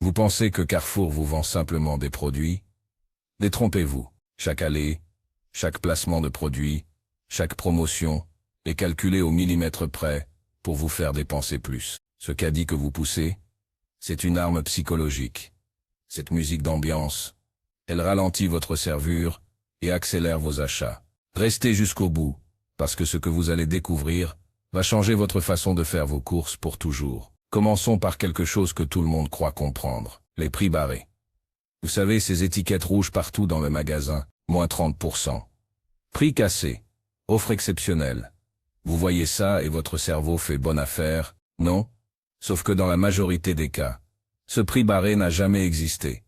Vous pensez que Carrefour vous vend simplement des produits? Détrompez-vous. Chaque allée, chaque placement de produit, chaque promotion est calculé au millimètre près pour vous faire dépenser plus. Ce caddie que vous poussez, c'est une arme psychologique. Cette musique d'ambiance, elle ralentit votre servure et accélère vos achats. Restez jusqu'au bout, parce que ce que vous allez découvrir va changer votre façon de faire vos courses pour toujours. Commençons par quelque chose que tout le monde croit comprendre, les prix barrés. Vous savez, ces étiquettes rouges partout dans le magasin, moins 30%. Prix cassé, offre exceptionnelle. Vous voyez ça et votre cerveau fait bonne affaire, non? Sauf que dans la majorité des cas, ce prix barré n'a jamais existé.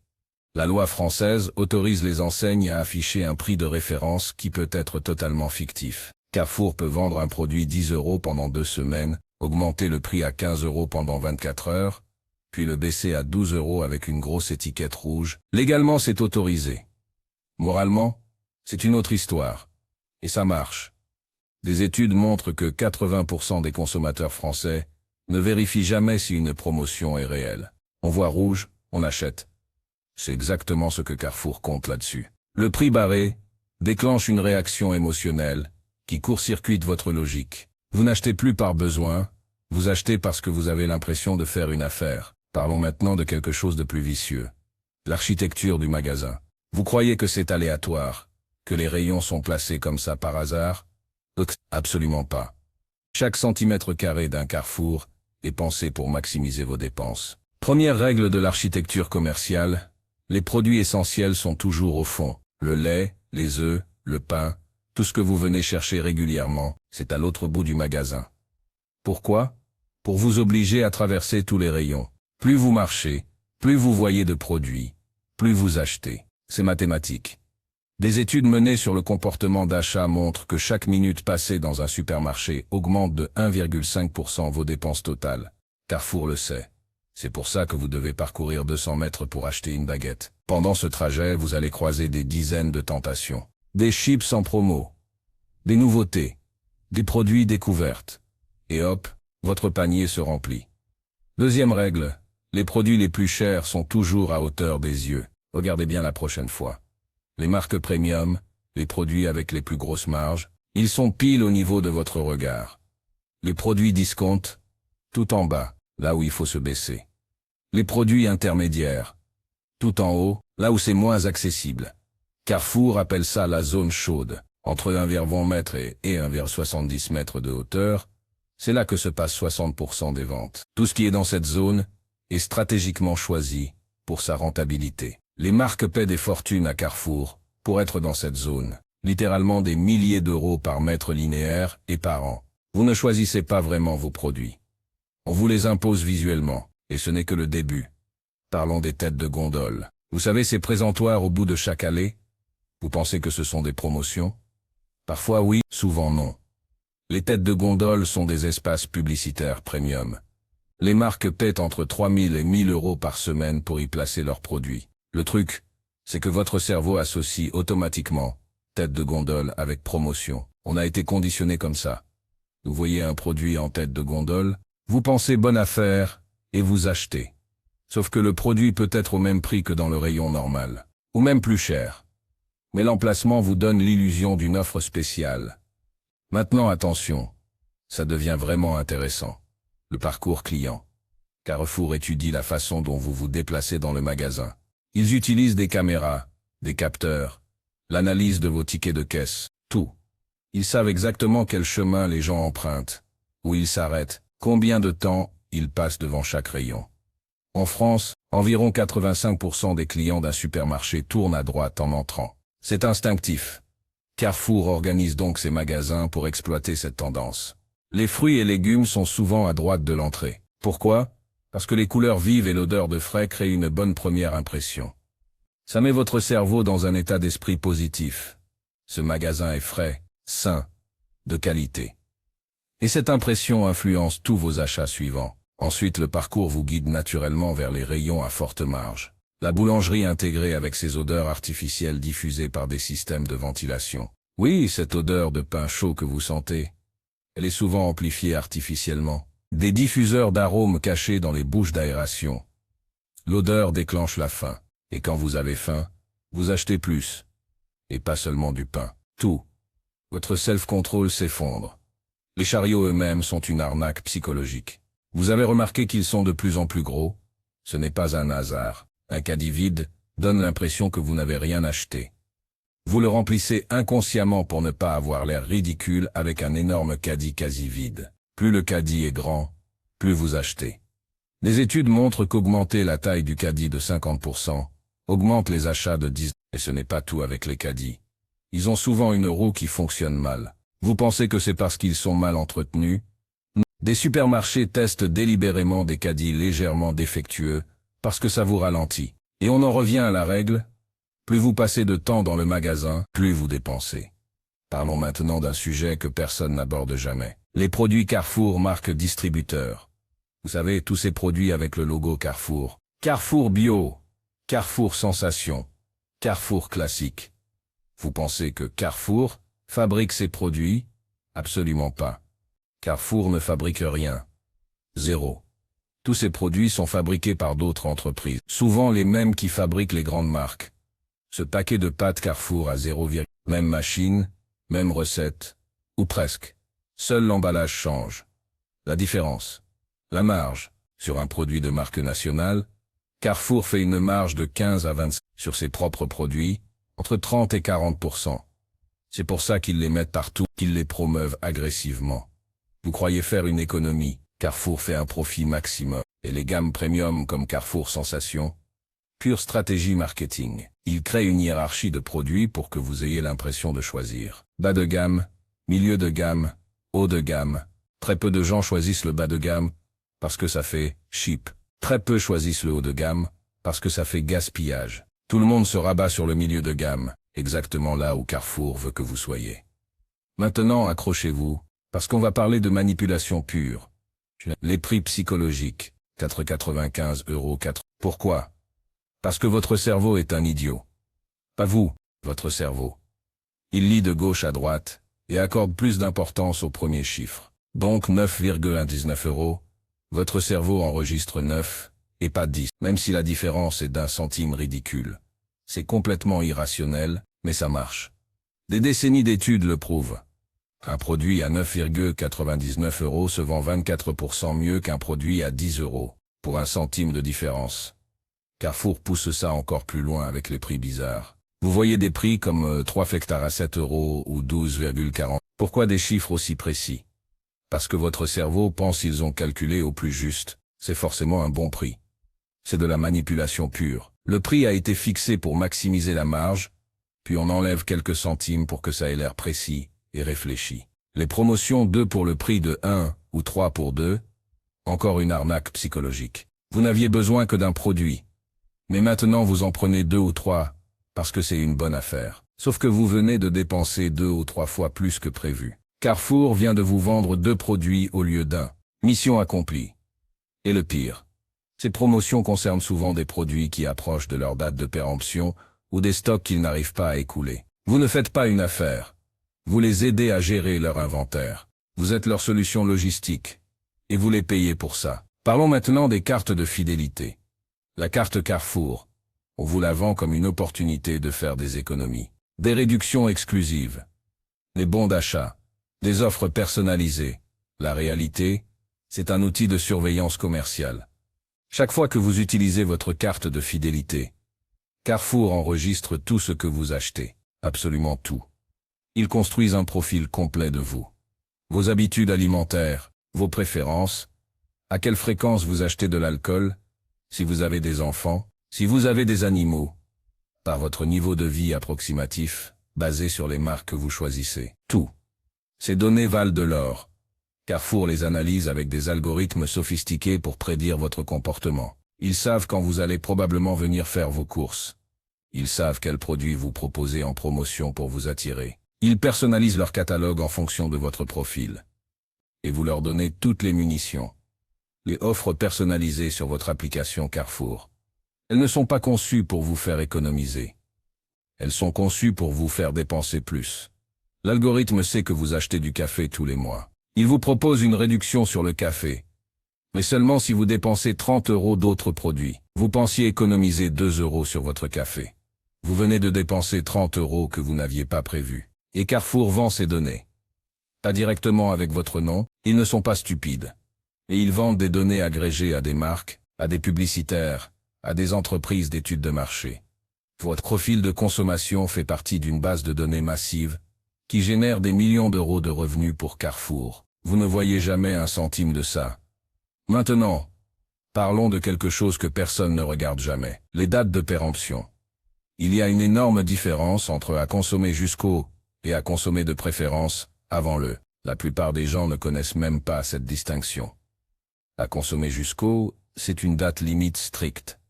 La loi française autorise les enseignes à afficher un prix de référence qui peut être totalement fictif. Carrefour peut vendre un produit 10 € pendant 2 semaines, augmenter le prix à 15 € pendant 24 heures, puis le baisser à 12 € avec une grosse étiquette rouge. Légalement, c'est autorisé. Moralement, c'est une autre histoire. Et ça marche. Des études montrent que 80% des consommateurs français ne vérifient jamais si une promotion est réelle. On voit rouge, on achète. C'est exactement ce que Carrefour compte là-dessus. Le prix barré déclenche une réaction émotionnelle qui court-circuite votre logique. Vous n'achetez plus par besoin, vous achetez parce que vous avez l'impression de faire une affaire. Parlons maintenant de quelque chose de plus vicieux. L'architecture du magasin. Vous croyez que c'est aléatoire, que les rayons sont placés comme ça par hasard? Absolument pas. Chaque centimètre carré d'un Carrefour est pensé pour maximiser vos dépenses. Première règle de l'architecture commerciale, les produits essentiels sont toujours au fond. Le lait, les œufs, le pain, tout ce que vous venez chercher régulièrement, c'est à l'autre bout du magasin. Pourquoi? Pour vous obliger à traverser tous les rayons. Plus vous marchez, plus vous voyez de produits, plus vous achetez. C'est mathématique. Des études menées sur le comportement d'achat montrent que chaque minute passée dans un supermarché augmente de 1,5% vos dépenses totales. Carrefour le sait. C'est pour ça que vous devez parcourir 200 mètres pour acheter une baguette. Pendant ce trajet, vous allez croiser des dizaines de tentations. Des chips en promo, des nouveautés, des produits découvertes. Et hop, votre panier se remplit. Deuxième règle, les produits les plus chers sont toujours à hauteur des yeux. Regardez bien la prochaine fois. Les marques premium, les produits avec les plus grosses marges, ils sont pile au niveau de votre regard. Les produits discount, tout en bas, là où il faut se baisser. Les produits intermédiaires, tout en haut, là où c'est moins accessible. Carrefour appelle ça la zone chaude, entre 1,20 m et 1,70 m de hauteur. C'est là que se passe 60% des ventes. Tout ce qui est dans cette zone est stratégiquement choisi pour sa rentabilité. Les marques paient des fortunes à Carrefour pour être dans cette zone, littéralement des milliers d'euros par mètre linéaire et par an. Vous ne choisissez pas vraiment vos produits. On vous les impose visuellement, et ce n'est que le début. Parlons des têtes de gondole. Vous savez ces présentoirs au bout de chaque allée? Vous pensez que ce sont des promotions? Parfois oui, souvent non. Les têtes de gondole sont des espaces publicitaires premium. Les marques paient entre 3 000 et 1 000 € par semaine pour y placer leurs produits. Le truc, c'est que votre cerveau associe automatiquement tête de gondole avec promotion. On a été conditionné comme ça. Vous voyez un produit en tête de gondole, vous pensez bonne affaire, et vous achetez. Sauf que le produit peut être au même prix que dans le rayon normal, ou même plus cher. Mais l'emplacement vous donne l'illusion d'une offre spéciale. Maintenant attention, ça devient vraiment intéressant. Le parcours client. Carrefour étudie la façon dont vous vous déplacez dans le magasin. Ils utilisent des caméras, des capteurs, l'analyse de vos tickets de caisse, tout. Ils savent exactement quel chemin les gens empruntent, où ils s'arrêtent, combien de temps ils passent devant chaque rayon. En France, environ 85% des clients d'un supermarché tournent à droite en entrant. C'est instinctif. Carrefour organise donc ses magasins pour exploiter cette tendance. Les fruits et légumes sont souvent à droite de l'entrée. Pourquoi? Parce que les couleurs vives et l'odeur de frais créent une bonne première impression. Ça met votre cerveau dans un état d'esprit positif. Ce magasin est frais, sain, de qualité. Et cette impression influence tous vos achats suivants. Ensuite, le parcours vous guide naturellement vers les rayons à forte marge. La boulangerie intégrée avec ses odeurs artificielles diffusées par des systèmes de ventilation. Oui, cette odeur de pain chaud que vous sentez, elle est souvent amplifiée artificiellement. Des diffuseurs d'arômes cachés dans les bouches d'aération. L'odeur déclenche la faim. Et quand vous avez faim, vous achetez plus. Et pas seulement du pain. Tout. Votre self-control s'effondre. Les chariots eux-mêmes sont une arnaque psychologique. Vous avez remarqué qu'ils sont de plus en plus gros? Ce n'est pas un hasard. Un caddie vide donne l'impression que vous n'avez rien acheté. Vous le remplissez inconsciemment pour ne pas avoir l'air ridicule avec un énorme caddie quasi vide. Plus le caddie est grand, plus vous achetez. Des études montrent qu'augmenter la taille du caddie de 50% augmente les achats de 10%. Et ce n'est pas tout avec les caddies. Ils ont souvent une roue qui fonctionne mal. Vous pensez que c'est parce qu'ils sont mal entretenus? Des supermarchés testent délibérément des caddies légèrement défectueux parce que ça vous ralentit. Et on en revient à la règle, plus vous passez de temps dans le magasin, plus vous dépensez. Parlons maintenant d'un sujet que personne n'aborde jamais. Les produits Carrefour marque distributeur. Vous savez, tous ces produits avec le logo Carrefour. Carrefour Bio, Carrefour Sensation, Carrefour Classique. Vous pensez que Carrefour fabrique ces produits? Absolument pas. Carrefour ne fabrique rien. Zéro. Tous ces produits sont fabriqués par d'autres entreprises, souvent les mêmes qui fabriquent les grandes marques. Ce paquet de pâtes Carrefour a 0, même machine, même recette, ou presque. Seul l'emballage change. La différence. La marge. Sur un produit de marque nationale, Carrefour fait une marge de 15 à 25 sur ses propres produits, entre 30 et 40%. C'est pour ça qu'ils les mettent partout, qu'ils les promeuvent agressivement. Vous croyez faire une économie, Carrefour fait un profit maximum. Et les gammes premium comme Carrefour Sensation? Pure stratégie marketing. Il crée une hiérarchie de produits pour que vous ayez l'impression de choisir. Bas de gamme, milieu de gamme, haut de gamme. Très peu de gens choisissent le bas de gamme parce que ça fait cheap. Très peu choisissent le haut de gamme parce que ça fait gaspillage. Tout le monde se rabat sur le milieu de gamme, exactement là où Carrefour veut que vous soyez. Maintenant, accrochez-vous, parce qu'on va parler de manipulation pure. Les prix psychologiques, 4,95 €. Pourquoi? Parce que votre cerveau est un idiot. Pas vous, votre cerveau. Il lit de gauche à droite, et accorde plus d'importance au premier chiffre. Donc 9,19 €, votre cerveau enregistre 9, et pas 10, même si la différence est d'1 centime ridicule. C'est complètement irrationnel, mais ça marche. Des décennies d'études le prouvent. Un produit à 9,99 € se vend 24% mieux qu'un produit à 10 €, pour 1 centime de différence. Carrefour pousse ça encore plus loin avec les prix bizarres. Vous voyez des prix comme 3 fectares à 7 € ou 12,40 €. Pourquoi des chiffres aussi précis? Parce que votre cerveau pense qu'ils ont calculé au plus juste, c'est forcément un bon prix. C'est de la manipulation pure. Le prix a été fixé pour maximiser la marge, puis on enlève quelques centimes pour que ça ait l'air précis et réfléchi. Les promotions 2 pour le prix de 1 ou 3 pour 2, encore une arnaque psychologique. Vous n'aviez besoin que d'un produit. Mais maintenant vous en prenez 2 ou 3, parce que c'est une bonne affaire. Sauf que vous venez de dépenser 2 ou 3 fois plus que prévu. Carrefour vient de vous vendre 2 produits au lieu d'un. Mission accomplie. Et le pire, ces promotions concernent souvent des produits qui approchent de leur date de péremption ou des stocks qu'ils n'arrivent pas à écouler. Vous ne faites pas une affaire. Vous les aidez à gérer leur inventaire. Vous êtes leur solution logistique. Et vous les payez pour ça. Parlons maintenant des cartes de fidélité. La carte Carrefour. On vous la vend comme une opportunité de faire des économies. Des réductions exclusives. Les bons d'achat. Des offres personnalisées. La réalité, c'est un outil de surveillance commerciale. Chaque fois que vous utilisez votre carte de fidélité, Carrefour enregistre tout ce que vous achetez. Absolument tout. Ils construisent un profil complet de vous. Vos habitudes alimentaires, vos préférences, à quelle fréquence vous achetez de l'alcool, si vous avez des enfants, si vous avez des animaux, par votre niveau de vie approximatif, basé sur les marques que vous choisissez. Tout. Ces données valent de l'or. Carrefour les analyse avec des algorithmes sophistiqués pour prédire votre comportement. Ils savent quand vous allez probablement venir faire vos courses. Ils savent quels produits vous proposez en promotion pour vous attirer. Ils personnalisent leur catalogue en fonction de votre profil. Et vous leur donnez toutes les munitions. Les offres personnalisées sur votre application Carrefour. Elles ne sont pas conçues pour vous faire économiser. Elles sont conçues pour vous faire dépenser plus. L'algorithme sait que vous achetez du café tous les mois. Il vous propose une réduction sur le café. Mais seulement si vous dépensez 30 € d'autres produits. Vous pensiez économiser 2 € sur votre café. Vous venez de dépenser 30 € que vous n'aviez pas prévus. Et Carrefour vend ces données. Pas directement avec votre nom, ils ne sont pas stupides. Et ils vendent des données agrégées à des marques, à des publicitaires, à des entreprises d'études de marché. Votre profil de consommation fait partie d'une base de données massive qui génère des millions d'euros de revenus pour Carrefour. Vous ne voyez jamais un centime de ça. Maintenant, parlons de quelque chose que personne ne regarde jamais, les dates de péremption. Il y a une énorme différence entre à consommer jusqu'au et à consommer de préférence avant le. La plupart des gens ne connaissent même pas cette distinction. À consommer jusqu'au, c'est une date limite stricte.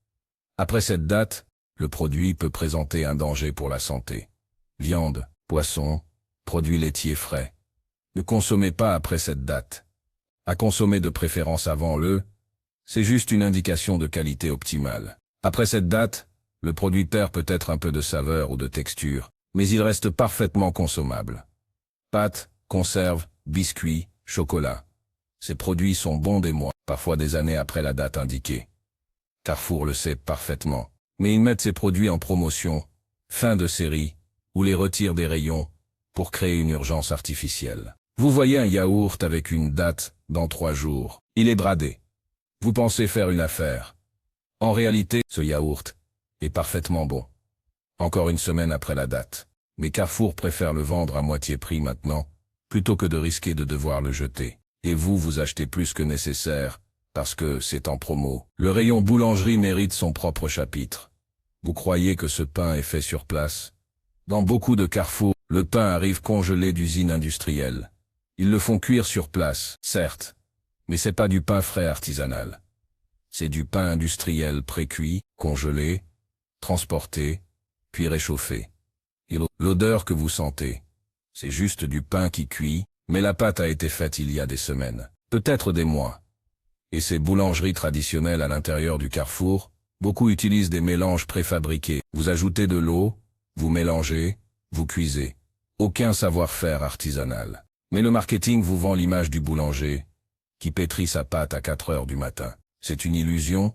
Après cette date, le produit peut présenter un danger pour la santé. Viande, poisson, produits laitiers frais. Ne consommez pas après cette date. À consommer de préférence avant le, c'est juste une indication de qualité optimale. Après cette date, le produit perd peut-être un peu de saveur ou de texture, mais il reste parfaitement consommable. Pâtes, conserves, biscuits, chocolat. Ces produits sont bons des mois, parfois des années après la date indiquée. Carrefour le sait parfaitement, mais ils mettent ces produits en promotion, fin de série, ou les retirent des rayons, pour créer une urgence artificielle. Vous voyez un yaourt avec une date, dans 3 jours. Il est bradé. Vous pensez faire une affaire. En réalité, ce yaourt est parfaitement bon. Encore une semaine après la date. Mais Carrefour préfère le vendre à moitié prix maintenant, plutôt que de risquer de devoir le jeter. Et vous achetez plus que nécessaire, parce que c'est en promo. Le rayon boulangerie mérite son propre chapitre. Vous croyez que ce pain est fait sur place? Dans beaucoup de Carrefour, le pain arrive congelé d'usines industrielles. Ils le font cuire sur place, certes, mais c'est pas du pain frais artisanal. C'est du pain industriel pré-cuit, congelé, transporté, puis réchauffé. Et l'odeur que vous sentez, c'est juste du pain qui cuit, mais la pâte a été faite il y a des semaines, peut-être des mois. Et ces boulangeries traditionnelles à l'intérieur du Carrefour, beaucoup utilisent des mélanges préfabriqués. Vous ajoutez de l'eau, vous mélangez, vous cuisez. Aucun savoir-faire artisanal. Mais le marketing vous vend l'image du boulanger, qui pétrit sa pâte à 4 heures du matin. C'est une illusion.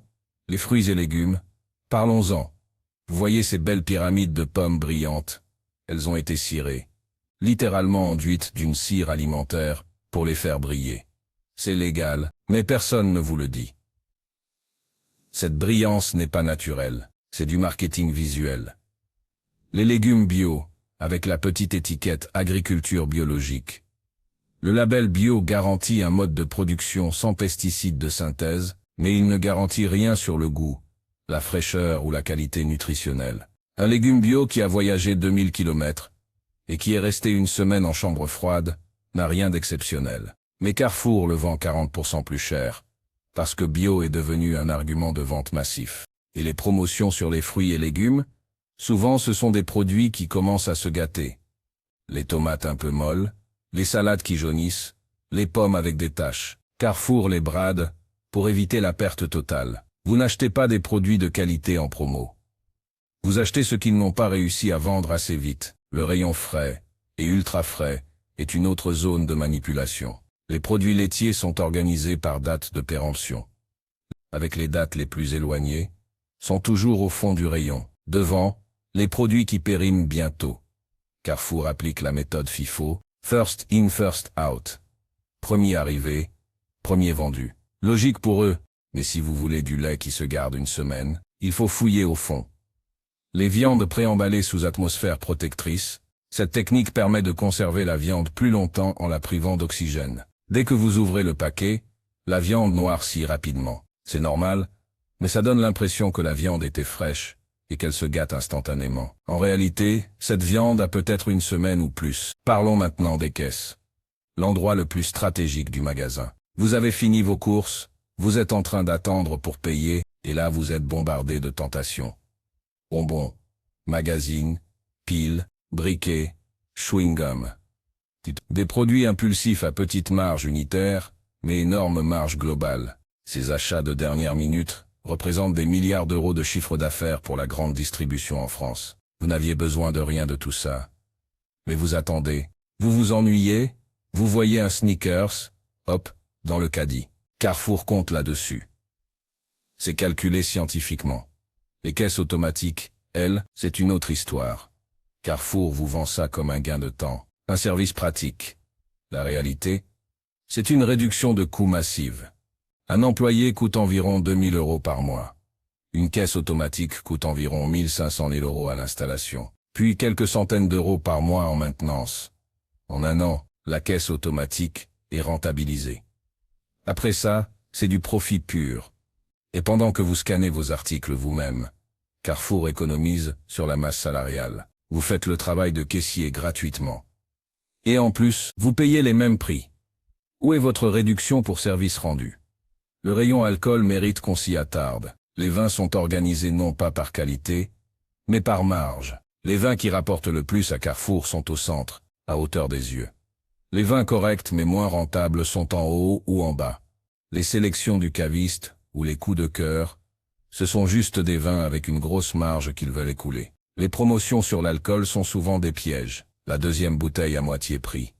Les fruits et légumes, parlons-en. Vous voyez ces belles pyramides de pommes brillantes. Elles ont été cirées, littéralement enduites d'une cire alimentaire, pour les faire briller. C'est légal, mais personne ne vous le dit. Cette brillance n'est pas naturelle, c'est du marketing visuel. Les légumes bio, avec la petite étiquette agriculture biologique. Le label bio garantit un mode de production sans pesticides de synthèse, mais il ne garantit rien sur le goût, la fraîcheur ou la qualité nutritionnelle. Un légume bio qui a voyagé 2000 km et qui est resté une semaine en chambre froide n'a rien d'exceptionnel. Mais Carrefour le vend 40% plus cher, parce que bio est devenu un argument de vente massif. Et les promotions sur les fruits et légumes, souvent ce sont des produits qui commencent à se gâter. Les tomates un peu molles, les salades qui jaunissent, les pommes avec des taches. Carrefour les brade, pour éviter la perte totale. Vous n'achetez pas des produits de qualité en promo. Vous achetez ce qu'ils n'ont pas réussi à vendre assez vite. Le rayon frais et ultra frais est une autre zone de manipulation. Les produits laitiers sont organisés par date de péremption. Avec les dates les plus éloignées, sont toujours au fond du rayon. Devant, les produits qui périment bientôt. Carrefour applique la méthode FIFO, First in, first out. Premier arrivé, premier vendu. Logique pour eux, mais si vous voulez du lait qui se garde une semaine, il faut fouiller au fond. Les viandes préemballées sous atmosphère protectrice, cette technique permet de conserver la viande plus longtemps en la privant d'oxygène. Dès que vous ouvrez le paquet, la viande noircit rapidement. C'est normal, mais ça donne l'impression que la viande était fraîche et qu'elle se gâte instantanément. En réalité, cette viande a peut-être une semaine ou plus. Parlons maintenant des caisses. L'endroit le plus stratégique du magasin. Vous avez fini vos courses, vous êtes en train d'attendre pour payer, et là vous êtes bombardé de tentations. Bonbons, magazines, piles, briquets, chewing-gum. Des produits impulsifs à petite marge unitaire, mais énorme marge globale. Ces achats de dernière minute représentent des milliards d'euros de chiffre d'affaires pour la grande distribution en France. Vous n'aviez besoin de rien de tout ça. Mais vous attendez, vous vous ennuyez, vous voyez un Snickers, hop, dans le caddie. Carrefour compte là-dessus. c'est calculé scientifiquement. Les caisses automatiques, elles, c'est une autre histoire. Carrefour vous vend ça comme un gain de temps, un service pratique. La réalité, c'est une réduction de coûts massive. Un employé coûte environ 2000 € par mois. Une caisse automatique coûte environ 1500 € à l'installation, puis quelques centaines d'euros par mois en maintenance. En un an, la caisse automatique est rentabilisée. Après ça, c'est du profit pur. Et pendant que vous scannez vos articles vous-même, Carrefour économise sur la masse salariale. Vous faites le travail de caissier gratuitement. Et en plus, vous payez les mêmes prix. Où est votre réduction pour service rendu? Le rayon alcool mérite qu'on s'y attarde. Les vins sont organisés non pas par qualité, mais par marge. Les vins qui rapportent le plus à Carrefour sont au centre, à hauteur des yeux. Les vins corrects mais moins rentables sont en haut ou en bas. Les sélections du caviste, ou les coups de cœur, ce sont juste des vins avec une grosse marge qu'ils veulent écouler. Les promotions sur l'alcool sont souvent des pièges. La deuxième bouteille à moitié prix.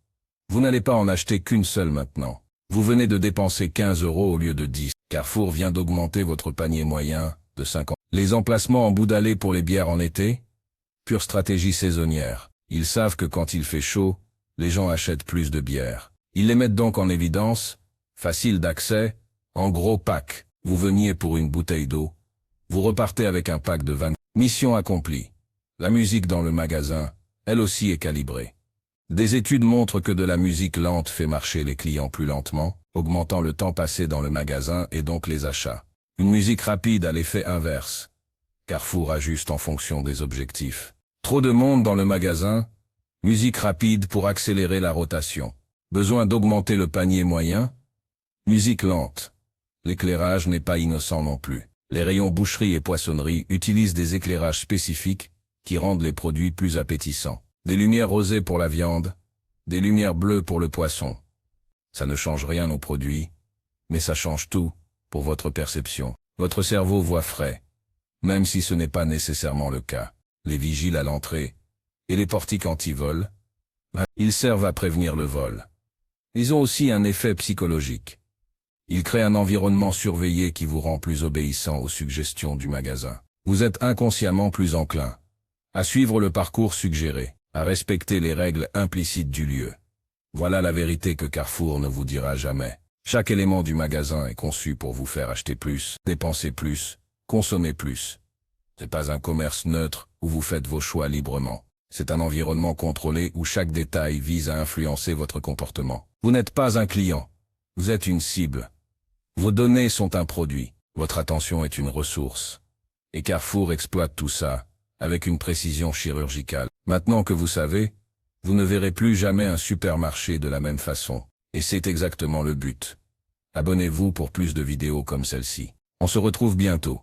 Vous n'allez pas en acheter qu'une seule maintenant. Vous venez de dépenser 15 € au lieu de 10. Carrefour vient d'augmenter votre panier moyen de 50. Les emplacements en bout d'allée pour les bières en été? Pure stratégie saisonnière. Ils savent que quand il fait chaud, les gens achètent plus de bières. Ils les mettent donc en évidence, facile d'accès, en gros pack. Vous veniez pour une bouteille d'eau. Vous repartez avec un pack de 20. Mission accomplie. La musique dans le magasin, elle aussi est calibrée. Des études montrent que de la musique lente fait marcher les clients plus lentement, augmentant le temps passé dans le magasin et donc les achats. Une musique rapide a l'effet inverse. Carrefour ajuste en fonction des objectifs. Trop de monde dans le magasin? Musique rapide pour accélérer la rotation. Besoin d'augmenter le panier moyen? Musique lente. L'éclairage n'est pas innocent non plus. Les rayons boucherie et poissonnerie utilisent des éclairages spécifiques qui rendent les produits plus appétissants. Des lumières rosées pour la viande, des lumières bleues pour le poisson. Ça ne change rien aux produits, mais ça change tout pour votre perception. Votre cerveau voit frais, même si ce n'est pas nécessairement le cas. Les vigiles à l'entrée et les portiques anti-vol, ils servent à prévenir le vol. Ils ont aussi un effet psychologique. Ils créent un environnement surveillé qui vous rend plus obéissant aux suggestions du magasin. Vous êtes inconsciemment plus enclin à suivre le parcours suggéré, à respecter les règles implicites du lieu. Voilà la vérité que Carrefour ne vous dira jamais. Chaque élément du magasin est conçu pour vous faire acheter plus, dépenser plus, consommer plus. C'est pas un commerce neutre où vous faites vos choix librement. C'est un environnement contrôlé où chaque détail vise à influencer votre comportement. Vous n'êtes pas un client. Vous êtes une cible. Vos données sont un produit. Votre attention est une ressource. Et Carrefour exploite tout ça avec une précision chirurgicale. Maintenant que vous savez, vous ne verrez plus jamais un supermarché de la même façon. Et c'est exactement le but. Abonnez-vous pour plus de vidéos comme celle-ci. On se retrouve bientôt.